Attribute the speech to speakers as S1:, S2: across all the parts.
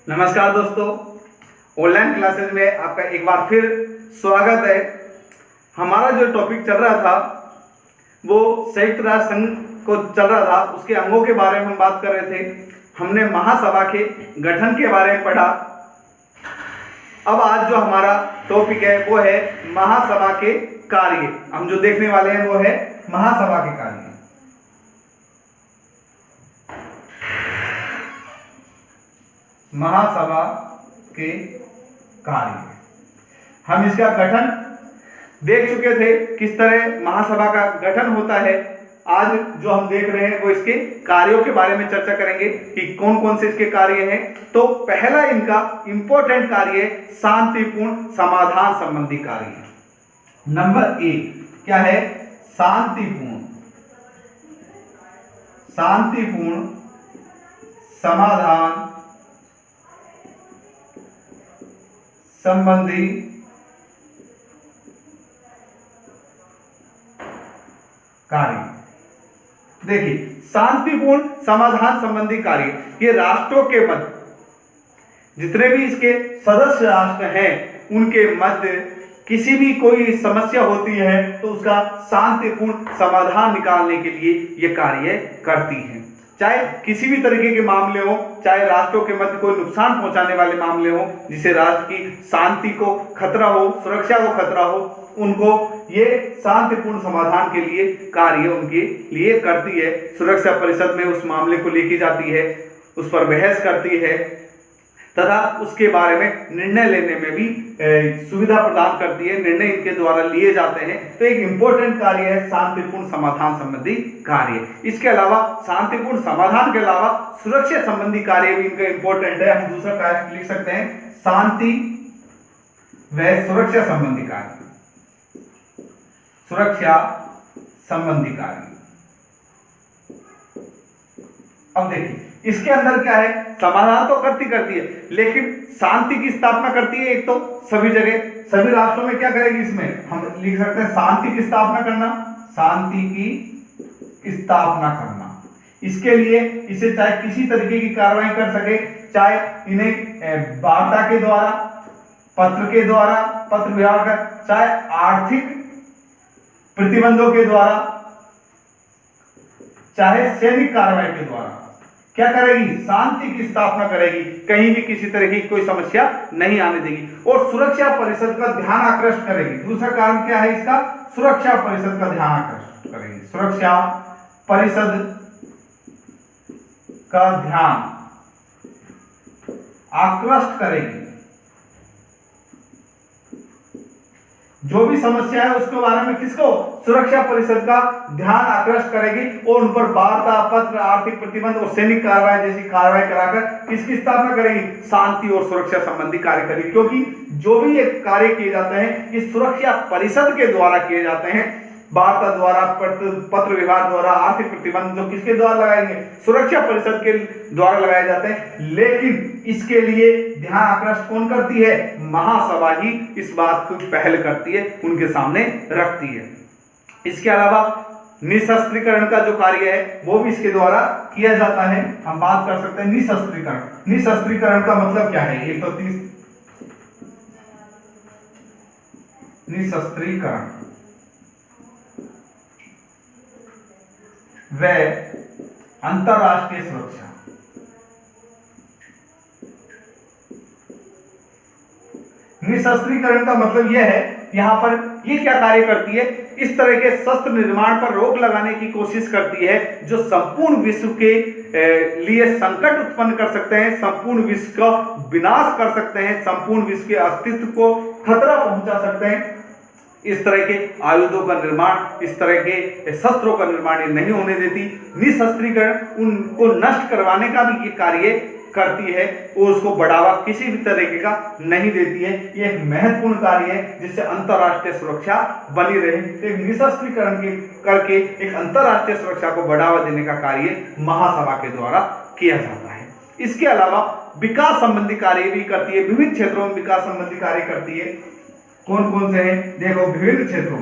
S1: नमस्कार दोस्तों, online classes में आपका एक बार फिर स्वागत है। हमारा जो टॉपिक चल रहा था वो संयुक्त राष्ट्र संघ को चल रहा था, उसके अंगों के बारे में हम बात कर रहे थे। हमने महासभा के गठन के बारे में पढ़ा। अब आज जो हमारा टॉपिक है वो है महासभा के कार्य। हम जो देखने वाले हैं वो है महासभा के कार्य। महासभा के कार्य, हम इसका गठन देख चुके थे, किस तरह महासभा का गठन होता है। आज जो हम देख रहे हैं वो इसके कार्यों के बारे में चर्चा करेंगे कि कौन कौन से इसके कार्य हैं। तो पहला इनका इंपॉर्टेंट कार्य शांतिपूर्ण समाधान संबंधी कार्य। नंबर 1 क्या है? शांतिपूर्ण समाधान संबंधी कार्य। देखिए, शांतिपूर्ण समाधान संबंधी कार्य, ये राष्ट्रों के मध्य जितने भी इसके सदस्य राष्ट्र हैं उनके मध्य किसी भी कोई समस्या होती है तो उसका शांतिपूर्ण समाधान निकालने के लिए ये कार्य करती है। चाहे किसी भी तरीके के मामले हो, चाहे राष्ट्रों के मध्य कोई नुकसान पहुंचाने वाले मामले हो, जिसे राष्ट्र की शांति को खतरा हो, सुरक्षा को खतरा हो, उनको ये शांतिपूर्ण समाधान के लिए कार्य उनके लिए करती है। सुरक्षा परिषद में उस मामले को लेके जाती है, उस पर बहस करती है तथा उसके बारे में निर्णय लेने में भी सुविधा प्रदान करती है। निर्णय इनके द्वारा लिए जाते हैं। तो एक इंपॉर्टेंट कार्य है शांतिपूर्ण समाधान संबंधी कार्य। इसके अलावा शांतिपूर्ण समाधान के अलावा सुरक्षा संबंधी कार्य भी इनका इंपॉर्टेंट है। हम दूसरा कार्य लिख सकते हैं शांति व सुरक्षा संबंधी कार्य। सुरक्षा संबंधी कार्य। अब देखिए, इसके अंदर क्या है? समाधान तो करती है, लेकिन शांति की स्थापना करती है। एक तो सभी जगह, सभी राष्ट्रों में क्या करेगी? इसमें हम लिख सकते हैं शांति की स्थापना करना। शांति की स्थापना करना, इसके लिए इसे चाहे किसी तरीके की कार्रवाई कर सके, चाहे इन्हें वार्ता के द्वारा, पत्र के द्वारा, पत्र व्यवहार का, चाहे आर्थिक प्रतिबंधों के द्वारा, चाहे सैनिक कार्रवाई के द्वारा क्या करेगी? शांति की स्थापना करेगी। कहीं भी किसी तरह की कोई समस्या नहीं आने देगी और सुरक्षा परिषद का ध्यान आकृष्ट करेगी। दूसरा कारण क्या है इसका? सुरक्षा परिषद का ध्यान आकृष्ट करेगी। सुरक्षा परिषद का ध्यान आकृष्ट करेगी। जो भी समस्या है उसके बारे में किसको? सुरक्षा परिषद का ध्यान आकृष्ट करेगी और उन पर वार्ता, पत्र, आर्थिक प्रतिबंध और सैनिक कार्रवाई जैसी कार्रवाई कराकर किसकी स्थापना करेगी? शांति और सुरक्षा संबंधी कार्य करेगी। क्योंकि जो भी ये कार्य किए जाते हैं ये सुरक्षा परिषद के द्वारा किए जाते हैं। वार्ता द्वारा, पत्र व्यवहार द्वारा, आर्थिक प्रतिबंध जो किसके द्वारा लगाएंगे? सुरक्षा परिषद के द्वारा लगाए जाते हैं। लेकिन इसके लिए ध्यान आकृष्ट कौन करती है? महासभा ही इस बात को पहल करती है, उनके सामने रखती है। इसके अलावा निशस्त्रीकरण का जो कार्य है वो भी इसके द्वारा किया जाता है। हम बात कर सकते हैं निशस्त्रीकरण। निशस्त्रीकरण का मतलब क्या है? 130 निशस्त्रीकरण व अंतरराष्ट्रीय सुरक्षा। निशस्त्रीकरण का मतलब यह है, यहां पर ये क्या कार्य करती है? इस तरह के शस्त्र निर्माण पर रोक लगाने की कोशिश करती है जो संपूर्ण विश्व के लिए संकट उत्पन्न कर सकते हैं, संपूर्ण विश्व का विनाश कर सकते हैं, संपूर्ण विश्व के अस्तित्व को खतरा पहुंचा सकते हैं। इस तरह के आयुधों का निर्माण, इस तरह के शस्त्रों का निर्माण ये नहीं होने देती। निशस्त्रीकरण उनको नष्ट करवाने का भी ये कार्य करती है और उसको बढ़ावा किसी भी तरीके का नहीं देती है। ये एक महत्वपूर्ण कार्य है जिससे अंतरराष्ट्रीय सुरक्षा बनी रहे। एक निशस्त्रीकरण करके एक अंतरराष्ट्रीय सुरक्षा को बढ़ावा देने का कार्य महासभा के द्वारा किया जाता है। इसके अलावा विकास संबंधी कार्य भी करती है। विभिन्न क्षेत्रों में विकास संबंधी कार्य करती है। कौन कौन से हैं? देखो, विभिन्न क्षेत्रों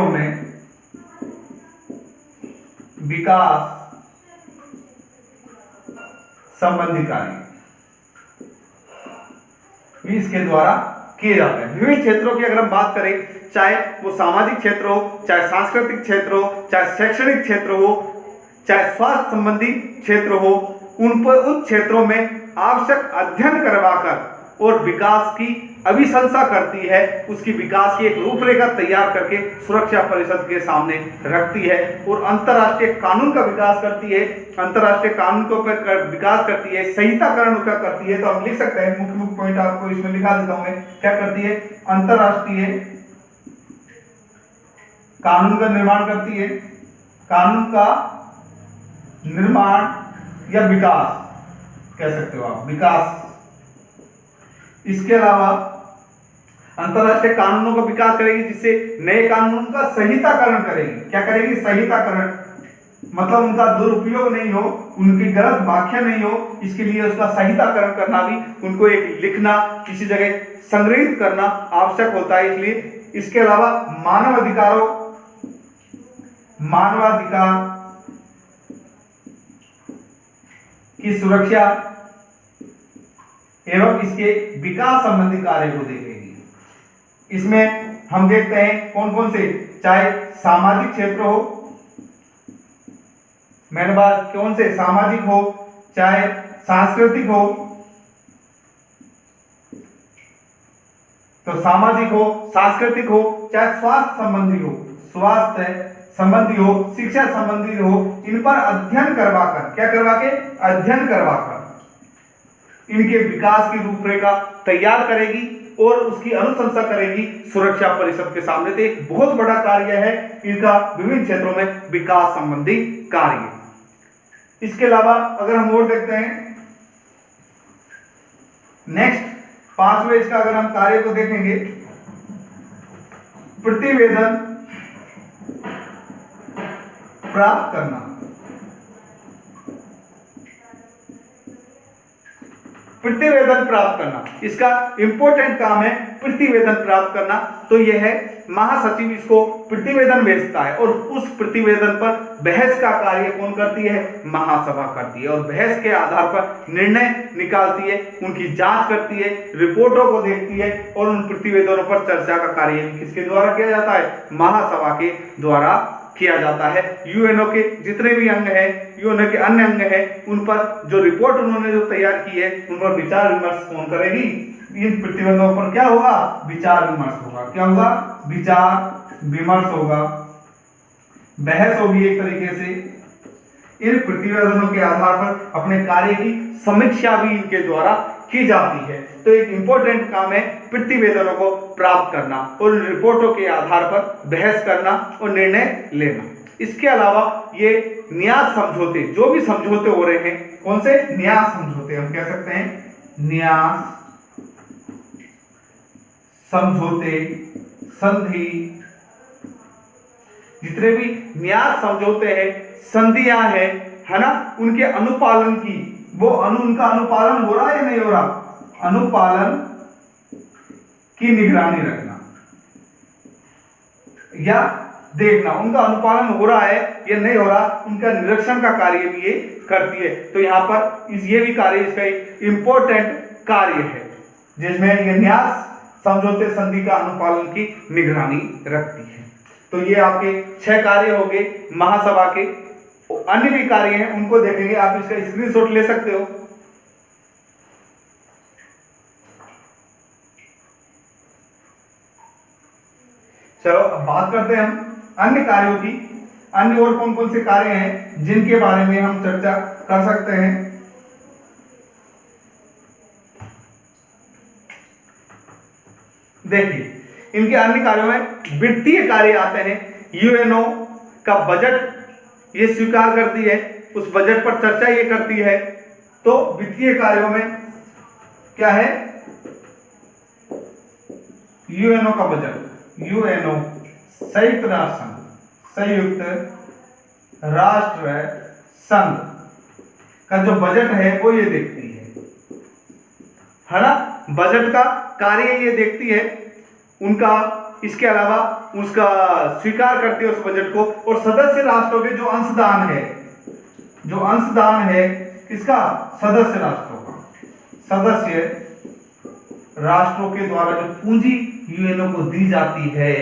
S1: में विकास संबंधी कार्य भी इसके द्वारा किए जाते हैं। विभिन्न क्षेत्रों की अगर हम बात करें, चाहे वो सामाजिक क्षेत्र हो, चाहे सांस्कृतिक क्षेत्र हो, चाहे शैक्षणिक क्षेत्र हो, चाहे स्वास्थ्य संबंधी क्षेत्र हो, उन क्षेत्रों में आवश्यक अध्ययन करवाकर और विकास की अभिशंसा करती है, उसकी विकास की एक रूपरेखा तैयार करके सुरक्षा परिषद के सामने रखती है और अंतर्राष्ट्रीय कानून का विकास करती है, अंतर्राष्ट्रीय कानून का विकास करती है, संहिताकरण का करती है। तो हम लिख सकते हैं, मुख्य मुख्य पॉइंट आपको इसमें लिखा देता हूं मैं, क्या करती है, अंतर्राष्ट्रीय कानून का निर्माण करती है, कानून का निर्माण या विकास कह सकते हो आप, विकास। इसके अलावा अंतरराष्ट्रीय कानूनों का विकास करेगी, जिससे नए कानून का संहिताकरण करेगी। क्या करेगी, संहिताकरण, मतलब उनका दुरुपयोग नहीं हो, उनकी गलत व्याख्या नहीं हो, इसके लिए उसका संहिताकरण करना भी, उनको एक लिखना, किसी जगह संग्रहित करना आवश्यक होता है। इसलिए इसके अलावा मानवाधिकार की सुरक्षा एवं इसके विकास संबंधी कार्य को देखेगी। इसमें हम देखते हैं कौन कौन से, चाहे सामाजिक क्षेत्र हो, मैंने बात कौन से, सामाजिक हो, चाहे सांस्कृतिक हो, तो सामाजिक हो, सांस्कृतिक हो, चाहे स्वास्थ्य संबंधी हो, शिक्षा संबंधी हो, इन पर अध्ययन करवाकर, क्या करवा के, अध्ययन करवाकर इनके विकास की रूपरेखा तैयार करेगी और उसकी अनुशंसा करेगी सुरक्षा परिषद के सामने। तो एक बहुत बड़ा कार्य है इनका विभिन्न क्षेत्रों में विकास संबंधी कार्य। इसके अलावा अगर हम और देखते हैं, नेक्स्ट 5वें इसका अगर हम कार्य को देखेंगे, प्रतिवेदन प्राप्त करना। प्रतिवेदन प्राप्त करना, इसका इंपॉर्टेंट काम है प्रतिवेदन प्राप्त करना। तो यह है, महासचिव इसको प्रतिवेदन भेजता है और उस प्रतिवेदन पर बहस का कार्य कौन करती है, महासभा करती है, और बहस के आधार पर निर्णय निकालती है, उनकी जांच करती है, रिपोर्टों को देखती है और उन प्रतिवेदनों पर चर्चा का कार्य किसके द्वारा किया जाता है, महासभा के द्वारा किया जाता है। यूएनओ के जितने भी अंग हैं, यूएनओ के अन्य अंग हैं, उन पर जो रिपोर्ट उन्होंने जो तैयार की है, उन पर विचार विमर्श कौन करेगी, इन प्रतिबंधों पर क्या होगा, विचार विमर्श होगा। क्या होगा, विचार विमर्श होगा, बहस होगी एक तरीके से। इन प्रतिवेदनों के आधार पर अपने कार्य की समीक्षा भी इनके द्वारा की जाती है। तो एक इंपॉर्टेंट काम है प्रतिवेदनों को प्राप्त करना और रिपोर्टों के आधार पर बहस करना और निर्णय लेना। इसके अलावा ये न्यास समझौते, जो भी समझौते हो रहे हैं, कौन से, न्यास समझौते, हम कह सकते हैं न्यास समझौते, संधि, जितने भी न्यास समझौते हैं, संधियां हैं, है ना, उनके अनुपालन की, वो उनका अनुपालन हो रहा है या नहीं हो रहा, अनुपालन की निगरानी रखना या देखना, उनका अनुपालन हो रहा है या नहीं हो रहा, उनका निरीक्षण का कार्य भी ये करती है। तो यहाँ पर ये भी कार्य इसका एक इंपॉर्टेंट कार्य है, जिसमें ये न्यास समझौते संधि का अनुपालन की निगरानी रखती है। तो ये आपके 6 कार्य हो गए महासभा के। अन्य भी कार्य हैं, उनको देखेंगे, आप इसका स्क्रीनशॉट ले सकते हो। चलो अब बात करते हैं हम अन्य कार्यों की। अन्य और कौन कौन से कार्य हैं जिनके बारे में हम चर्चा कर सकते हैं। देखिए, इनके अन्य कार्यों में वित्तीय कार्य आते हैं। यूएनओ का बजट ये स्वीकार करती है, उस बजट पर चर्चा ये करती है। तो वित्तीय कार्यों में क्या है, यूएनओ का बजट, यूएनओ संयुक्त राष्ट्र संघ का जो बजट है वो ये देखती है ना, बजट का कार्य ये देखती है उनका। इसके अलावा उसका स्वीकार करती है उस बजट को, और सदस्य राष्ट्रों के जो अंशदान है किसका? सदस्य राष्ट्रों का। सदस्य राष्ट्रों के द्वारा जो पूंजी यूएनओ को दी जाती है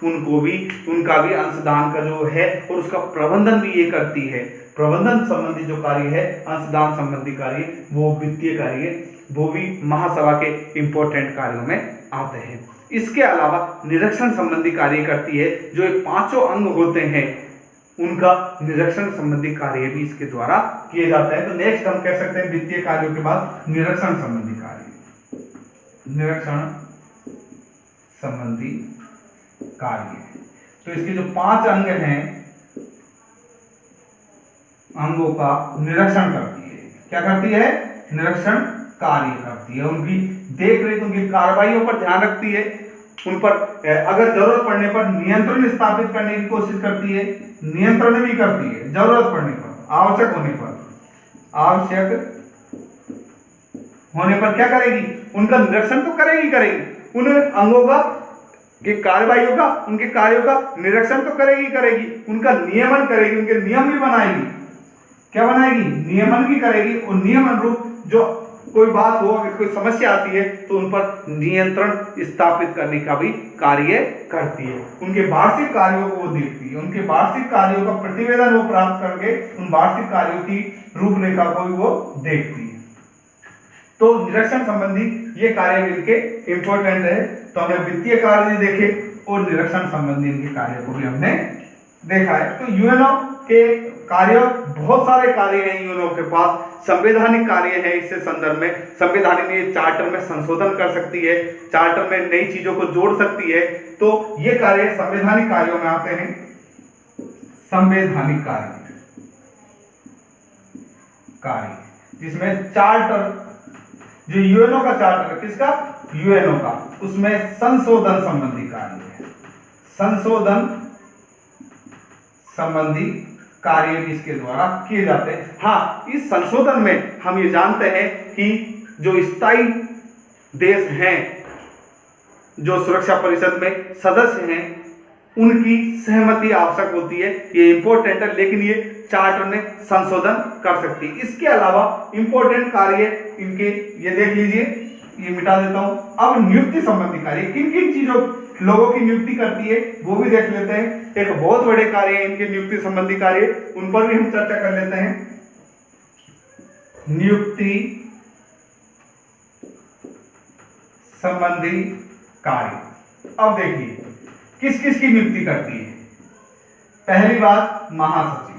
S1: उनको भी, उनका भी अंशदान का जो है और उसका प्रबंधन भी ये करती है। प्रबंधन संबंधी जो कार्य है, अंशदान संबंधी कार्य, वो वित्तीय कार्य, वो भी महासभा के इंपॉर्टेंट कार्यों में आते हैं। इसके अलावा निरीक्षण संबंधी कार्य करती है, जो ये पांचों अंग होते हैं उनका निरीक्षण संबंधी कार्य भी इसके द्वारा किए जाते हैं। तो नेक्स्ट हम कह सकते हैं वित्तीय कार्यों के बाद निरीक्षण संबंधी कार्य। निरीक्षण संबंधी कार्य, तो इसके जो 5 अंग हैं, अंगों का निरीक्षण करती है। क्या करती है? निरीक्षण कार्य करती है, उनकी देख रेख, उनकी कार्रवाइयों पर ध्यान रखती है, उन पर अगर जरूरत पड़ने पर नियंत्रण स्थापित करने की कोशिश करती है, नियंत्रण भी करती है जरूरत पड़ने पर, आवश्यक होने पर क्या करेगी? उनका निरीक्षण तो करेगी, उन अंगों का के कार्रवाइयों का, उनके कार्यों का निरीक्षण तो करेगी, उनका नियमन करेगी, उनके नियम भी बनाएगी। क्या बनाएगी? नियमन भी करेगी, और नियम अनुरूप जो कोई बात हो, अगर कोई समस्या आती है तो उन पर नियंत्रण स्थापित करने का भी कार्य करती है। उनके वार्षिक कार्यों को वो देखती है, उनके वार्षिक कार्यों का प्रतिवेदन वो प्राप्त करके उन वार्षिक कार्यों की रूपरेखा को भी वो देखती है। तो निरीक्षण संबंधी ये कार्य इनके इंपॉर्टेंट है। तो हमने वित्तीय कार्य देखे और निरीक्षण संबंधी इनके कार्य को भी हमने देखा है। तो यूएनओ के कार्य, बहुत सारे कार्य हैं यूएनओ के पास। संवैधानिक कार्य है, इससे संदर्भ में संवैधानिक चार्टर में संशोधन कर सकती है, चार्टर में नई चीजों को जोड़ सकती है। तो ये कार्य संवैधानिक कार्यों में आते हैं। संवैधानिक कार्य जिसमें चार्टर, जो यूएनओ का चार्टर है, किसका? यूएनओ का, उसमें संशोधन संबंधी कार्य है। संशोधन संबंधी कार्य भी इसके द्वारा किए जाते हैं। हाँ, इस संशोधन में हम ये जानते हैं कि जो स्थायी देश हैं, जो सुरक्षा परिषद में सदस्य हैं, उनकी सहमति आवश्यक होती है। ये इंपॉर्टेंट है, लेकिन ये चार्टर में संशोधन कर सकती है। इसके अलावा इंपॉर्टेंट कार्य इनके, ये देख लीजिए, ये मिटा देता हूं। अब नियुक्ति संबंधी कार्य, किन किन चीजों लोगों की नियुक्ति करती है वो भी देख लेते हैं। एक बहुत बड़े कार्य है इनके नियुक्ति संबंधी कार्य, उन पर भी हम चर्चा कर लेते हैं। नियुक्ति संबंधी कार्य, अब देखिए किस किस की नियुक्ति करती है। पहली बात, महासचिव।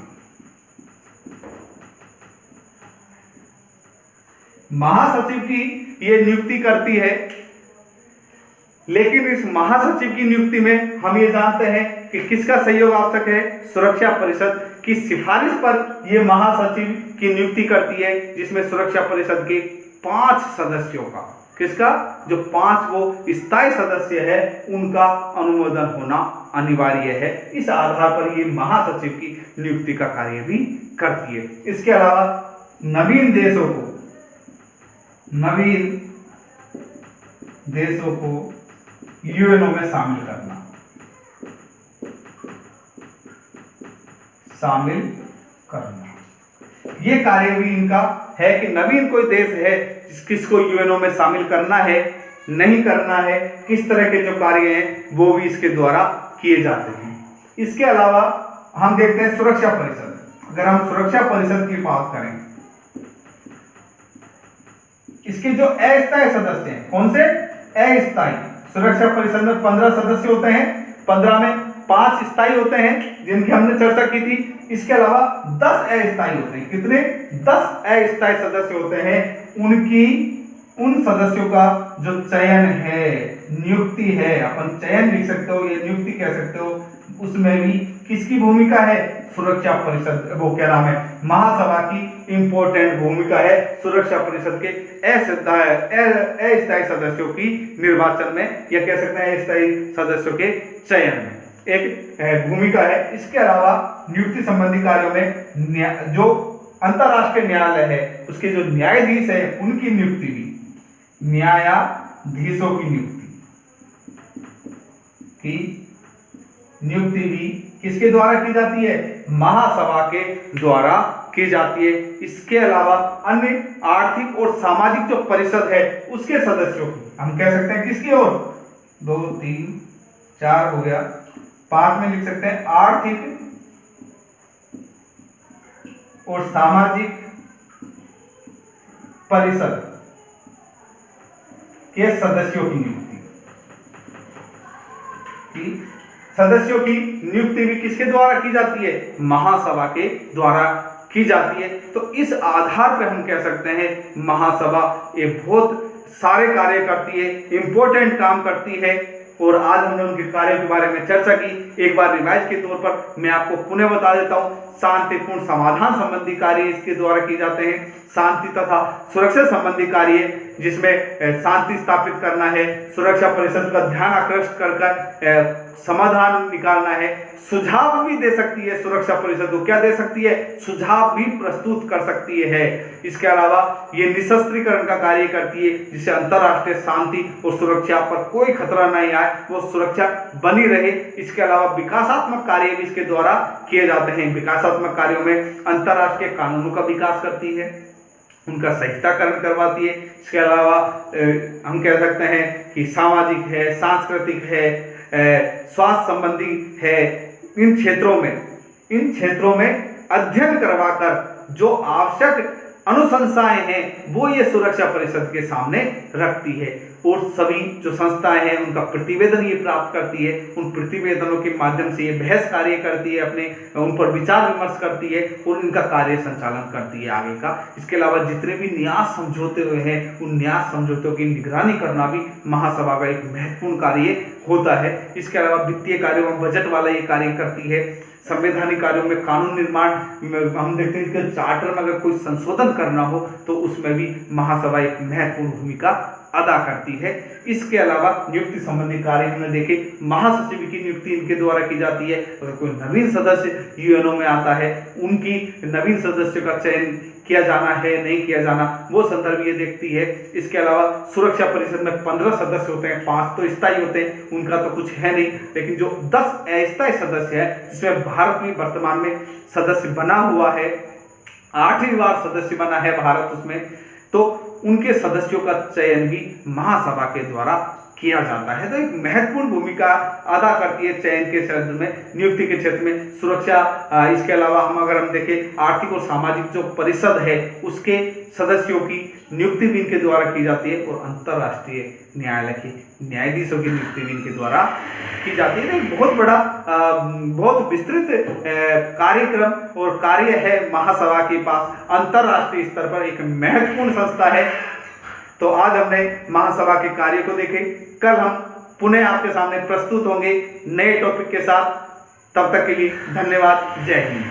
S1: महासचिव की ये नियुक्ति करती है, लेकिन इस महासचिव की नियुक्ति में हम ये जानते हैं कि किसका सहयोग आवश्यक है? सुरक्षा परिषद की सिफारिश पर यह महासचिव की नियुक्ति करती है, जिसमें सुरक्षा परिषद के 5 सदस्यों का, किसका? जो 5 वो स्थायी सदस्य है, उनका अनुमोदन होना अनिवार्य है। इस आधार पर ये महासचिव की नियुक्ति का कार्य भी करती है। इसके अलावा नवीन देशों को यूएनओ में शामिल करना, ये कार्य भी इनका है कि नवीन कोई देश है किसको यूएनओ में शामिल करना है, नहीं करना है, किस तरह के जो कार्य हैं वो भी इसके द्वारा किए जाते हैं। इसके अलावा हम देखते हैं सुरक्षा परिषद। अगर हम सुरक्षा परिषद की बात करें, इसके जो अस्थायी सदस्य हैं, कौन से? अस्थायी। सुरक्षा परिषद में 15 सदस्य होते हैं, 15 में 5 स्थायी होते हैं जिनकी हमने चर्चा की थी। इसके अलावा 10 अस्थायी होते हैं। कितने? 10 अस्थायी सदस्य होते हैं। उन सदस्यों का जो चयन है, नियुक्ति है, अपन चयन लिख सकते हो, ये नियुक्ति कह सकते हो, उसमें भी किसकी भूमिका है? सुरक्षा परिषद, वो क्या नाम है, महासभा की इंपॉर्टेंट भूमिका है सुरक्षा परिषद के अस्थायी सदस्यों की निर्वाचन में, या कह सकते हैं अस्थायी सदस्यों के चयन में एक भूमिका है। इसके अलावा नियुक्ति संबंधी कार्यों में जो अंतरराष्ट्रीय न्यायालय है उसके जो न्यायाधीश है उनकी नियुक्ति भी, न्यायाधीशों की नियुक्ति भी किसके द्वारा की जाती है? महासभा के द्वारा की जाती है। इसके अलावा अन्य आर्थिक और सामाजिक जो परिषद है उसके सदस्यों की हम कह सकते हैं किसकी ओर, 2 3 4 हो गया, 5 में लिख सकते हैं आर्थिक और सामाजिक परिषद के सदस्यों की नियुक्ति। सदस्यों की नियुक्ति भी किसके द्वारा की जाती है, महासभा के द्वारा की जाती है। तो इस आधार पर हम कह सकते हैं महासभा ये बहुत सारे कार्य करती है, इंपॉर्टेंट काम करती है। और आज हमने उनके कार्यों के बारे में चर्चा की। एक बार रिवाइज के तौर पर मैं आपको पुनः बता देता हूं। शांतिपूर्ण समाधान संबंधी कार्य इसके द्वारा किए जाते हैं, शांति तथा सुरक्षा संबंधी कार्य जिसमें शांति स्थापित करना है, सुरक्षा परिषद का ध्यान आकृष्ट कर समाधान निकालना है, सुझाव भी दे सकती है सुरक्षा परिषद को, क्या दे सकती है, सुझाव भी प्रस्तुत कर सकती है। इसके अलावा ये निशस्त्रीकरण का कार्य करती है जिससे अंतरराष्ट्रीय शांति और सुरक्षा पर कोई खतरा नहीं आए, वो सुरक्षा बनी रहे। इसके अलावा विकासात्मक कार्य भी इसके द्वारा किए जाते हैं। विकासात्मक कार्यों में अंतरराष्ट्रीय कानूनों का विकास करती है, उनका संहिताकरण करवाती है। इसके अलावा हम कह सकते हैं कि सामाजिक है, सांस्कृतिक है, स्वास्थ्य संबंधी है। इन क्षेत्रों में अध्ययन करवाकर जो आवश्यक अनुशंसाएं हैं वो ये सुरक्षा परिषद के सामने रखती है। और सभी जो संस्थाएं हैं उनका प्रतिवेदन ये प्राप्त करती है। उन प्रतिवेदनों के माध्यम से ये बहस कार्य करती है, अपने उन पर विचार विमर्श करती है और इनका कार्य संचालन करती है आगे का। इसके अलावा जितने भी न्यास समझौते हुए हैं उन न्यास समझौतों की निगरानी करना भी महासभा का एक महत्वपूर्ण कार्य होता है। इसके अलावा वित्तीय कार्यों में बजट वाला ये कार्य करती है। संवैधानिक कार्यों में कानून निर्माण हम देखते हैं कि चार्टर में अगर कोई संशोधन करना हो तो उसमें भी महासभा एक महत्वपूर्ण भूमिका अदा करती है। इसके अलावा नियुक्ति संबंधी कार्य हमने देखे, महासचिव की नियुक्ति इनके द्वारा की जाती है। अगर कोई नवीन सदस्य यूएनओ में आता है उनकी नवीन सदस्य का चयन किया जाना है नहीं किया जाना वो संदर्भ ये देखती है। इसके अलावा सुरक्षा परिषद में 15 सदस्य होते हैं, 5 तो स्थायी होते हैं, उनका तो कुछ है नहीं, लेकिन जो 10 अस्थायी सदस्य है जिसमें भारत में वर्तमान में सदस्य बना हुआ है, 8वीं बार सदस्य बना है भारत उसमें, तो उनके सदस्यों का चयन भी महासभा के द्वारा किया जाता है। तो एक महत्वपूर्ण भूमिका अदा करती है चयन के क्षेत्र में, नियुक्ति के क्षेत्र में सुरक्षा। इसके अलावा हम देखें आर्थिक और सामाजिक जो परिषद है उसके सदस्यों की नियुक्ति भी इनके द्वारा की जाती है और अंतरराष्ट्रीय न्यायालय के न्यायाधीशों की नियुक्ति भी इनके द्वारा की जाती है। एक बहुत बड़ा बहुत विस्तृत कार्यक्रम और कार्य है महासभा के पास, अंतरराष्ट्रीय स्तर पर एक महत्वपूर्ण संस्था है। तो आज हमने महासभा के कार्य को देखे, कल हम पुनः आपके सामने प्रस्तुत होंगे नए टॉपिक के साथ। तब तक के लिए धन्यवाद, जय हिंद।